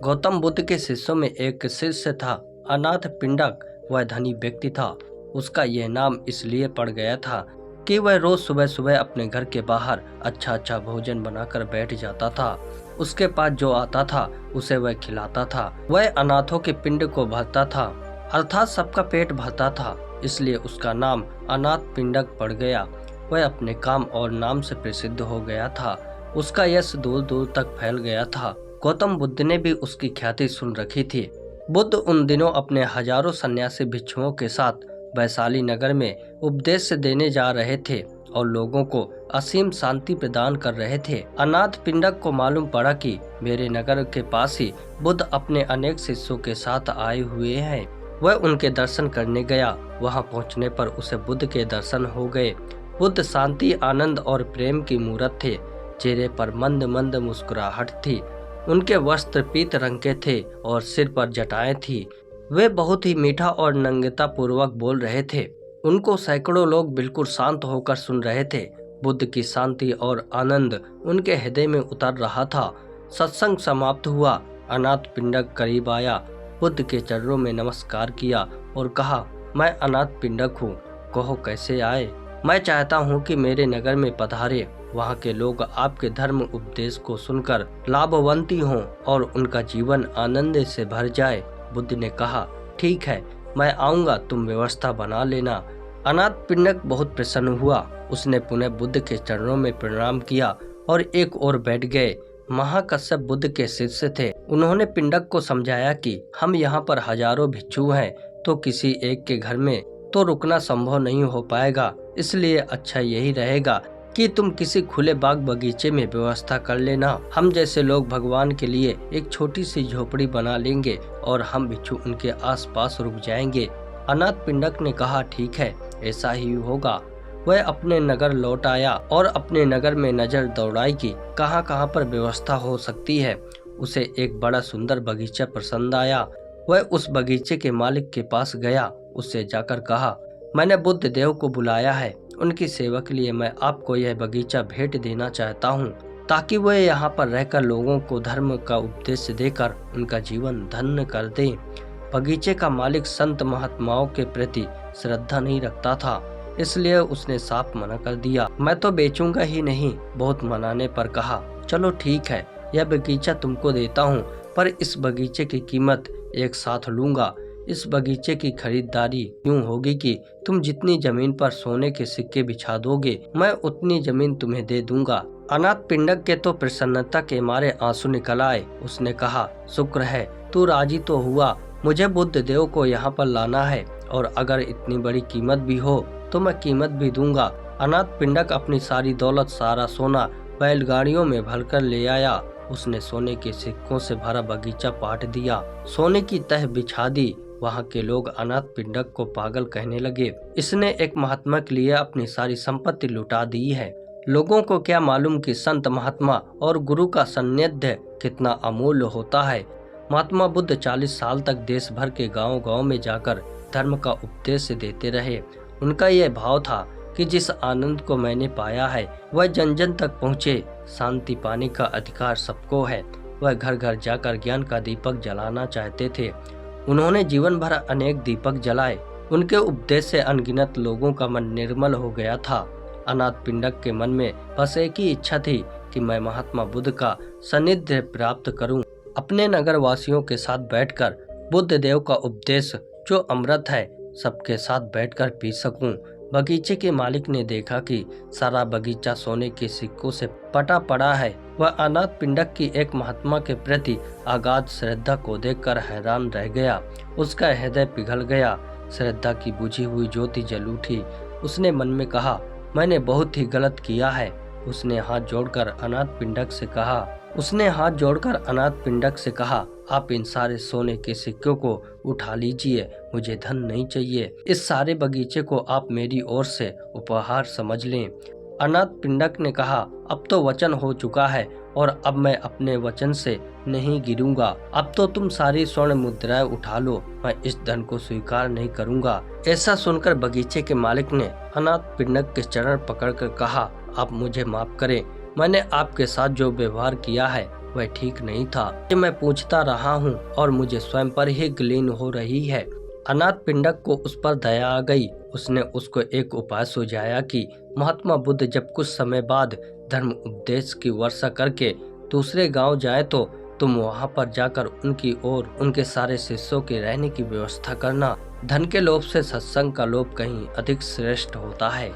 गौतम बुद्ध के शिष्यों में एक शिष्य था, अनाथ पिंडक। वह धनी व्यक्ति था। उसका यह नाम इसलिए पड़ गया था कि वह रोज सुबह सुबह अपने घर के बाहर अच्छा अच्छा भोजन बनाकर बैठ जाता था। उसके पास जो आता था उसे वह खिलाता था। वह अनाथों के पिंड को भरता था, अर्थात सबका पेट भरता था। इसलिए उसका नाम अनाथ पिंडक पड़ गया। वह अपने काम और नाम से प्रसिद्ध हो गया था। उसका यश दूर दूर तक फैल गया था। गौतम बुद्ध ने भी उसकी ख्याति सुन रखी थी। बुद्ध उन दिनों अपने हजारों सन्यासी भिक्षुओं के साथ वैशाली नगर में उपदेश देने जा रहे थे और लोगों को असीम शांति प्रदान कर रहे थे। अनाथ पिंडक को मालूम पड़ा कि मेरे नगर के पास ही बुद्ध अपने अनेक शिष्यों के साथ आए हुए हैं। वह उनके दर्शन करने गया। वहां पहुंचने पर उसे बुद्ध के दर्शन हो गए। बुद्ध शांति, आनंद और प्रेम की मूरत थे। चेहरे पर मंद मंद मुस्कुराहट थी। उनके वस्त्र पीत रंग के थे और सिर पर जटाएं थी। वे बहुत ही मीठा और नम्रता पूर्वक बोल रहे थे। उनको सैकड़ों लोग बिल्कुल शांत होकर सुन रहे थे। बुद्ध की शांति और आनंद उनके हृदय में उतर रहा था। सत्संग समाप्त हुआ। अनाथ पिंडक करीब आया, बुद्ध के चरणों में नमस्कार किया और कहा, मैं अनाथ पिंडक हूँ, कहो कैसे आए। मैं चाहता हूँ कि मेरे नगर में पधारे। वहाँ के लोग आपके धर्म उपदेश को सुनकर लाभवंती हों और उनका जीवन आनंद से भर जाए। बुद्ध ने कहा, ठीक है, मैं आऊँगा, तुम व्यवस्था बना लेना। अनाथ पिंडक बहुत प्रसन्न हुआ। उसने पुनः बुद्ध के चरणों में प्रणाम किया और एक ओर बैठ गए। महाकश्यप बुद्ध के शिष्य थे। उन्होंने पिंडक को समझाया कि हम यहाँ पर हजारों भिक्षु हैं, तो किसी एक के घर में तो रुकना संभव नहीं हो पाएगा। इसलिए अच्छा यही रहेगा कि तुम किसी खुले बाग बगीचे में व्यवस्था कर लेना। हम जैसे लोग भगवान के लिए एक छोटी सी झोपड़ी बना लेंगे और हम भिक्षु उनके आसपास रुक जाएंगे। अनाथ पिंडक ने कहा, ठीक है, ऐसा ही होगा। वह अपने नगर लौट आया और अपने नगर में नजर दौड़ाई कि कहाँ कहाँ पर व्यवस्था हो सकती है। उसे एक बड़ा सुंदर बगीचा पसंद आया। वह उस बगीचे के मालिक के पास गया। उससे जाकर कहा, मैंने बुद्ध देव को बुलाया है। उनकी सेवा के लिए मैं आपको यह बगीचा भेंट देना चाहता हूँ, ताकि वह यहाँ पर रहकर लोगों को धर्म का उपदेश देकर उनका जीवन धन्य कर दें। बगीचे का मालिक संत महात्माओं के प्रति श्रद्धा नहीं रखता था, इसलिए उसने साफ मना कर दिया। मैं तो बेचूंगा ही नहीं। बहुत मनाने पर कहा, चलो ठीक है, यह बगीचा तुमको देता हूँ, पर इस बगीचे की कीमत एक साथ लूंगा। इस बगीचे की खरीदारी यूं होगी कि तुम जितनी जमीन पर सोने के सिक्के बिछा दोगे, मैं उतनी जमीन तुम्हें दे दूंगा। अनाथ पिंडक के तो प्रसन्नता के मारे आंसू निकल आए। उसने कहा, शुक्र है, तू राजी तो हुआ। मुझे बुद्ध देव को यहाँ पर लाना है और अगर इतनी बड़ी कीमत भी हो तो मैं कीमत भी दूंगा। अनाथ पिंडक अपनी सारी दौलत, सारा सोना बैलगाड़ियों में भरकर ले आया। उसने सोने के सिक्कों से भरा बगीचा पाट दिया, सोने की तह बिछा दी। वहाँ के लोग अनाथ पिंडक को पागल कहने लगे। इसने एक महात्मा के लिए अपनी सारी संपत्ति लुटा दी है। लोगों को क्या मालूम कि संत महात्मा और गुरु का सान्निध्य कितना अमूल्य होता है। महात्मा बुद्ध 40 साल तक देश भर के गांव-गांव में जाकर धर्म का उपदेश देते रहे। उनका यह भाव था कि जिस आनंद को मैंने पाया है वह जन जन तक पहुँचे। शांति पाने का अधिकार सबको है। वह घर घर जाकर ज्ञान का दीपक जलाना चाहते थे। उन्होंने जीवन भर अनेक दीपक जलाए। उनके उपदेश से अनगिनत लोगों का मन निर्मल हो गया था। अनाथ पिंडक के मन में बस एक ही इच्छा थी कि मैं महात्मा बुद्ध का सानिध्य प्राप्त करूं, अपने नगर वासियों के साथ बैठकर बुद्ध देव का उपदेश जो अमृत है सबके साथ बैठकर पी सकूं। बगीचे के मालिक ने देखा कि सारा बगीचा सोने के सिक्कों से पटा पड़ा है। वह अनाथ पिंडक की एक महात्मा के प्रति अगाध श्रद्धा को देखकर हैरान रह गया। उसका हृदय पिघल गया। श्रद्धा की बुझी हुई ज्योति जल उठी। उसने मन में कहा, मैंने बहुत ही गलत किया है। उसने हाथ जोड़कर अनाथ पिंडक से कहा, आप इन सारे सोने के सिक्कों को उठा लीजिए, मुझे धन नहीं चाहिए। इस सारे बगीचे को आप मेरी ओर से उपहार समझ लें। अनाथ पिंडक ने कहा, अब तो वचन हो चुका है और अब मैं अपने वचन से नहीं गिरूंगा। अब तो तुम सारी स्वर्ण मुद्राएं उठा लो, मैं इस धन को स्वीकार नहीं करूंगा। ऐसा सुनकर बगीचे के मालिक ने अनाथ पिंडक के चरण पकड़कर कहा, आप मुझे माफ करें। मैंने आपके साथ जो व्यवहार किया है वह ठीक नहीं था। ये मैं पूछता रहा हूँ और मुझे स्वयं पर ही ग्लीन हो रही है। अनाथ पिंडक को उस पर दया आ गई। उसने उसको एक उपाय सुझाया कि महात्मा बुद्ध जब कुछ समय बाद धर्म उपदेश की वर्षा करके दूसरे गांव जाए तो तुम वहां पर जाकर उनकी और उनके सारे शिष्यों के रहने की व्यवस्था करना। धन के लोभ से सत्संग का लोभ कहीं अधिक श्रेष्ठ होता है।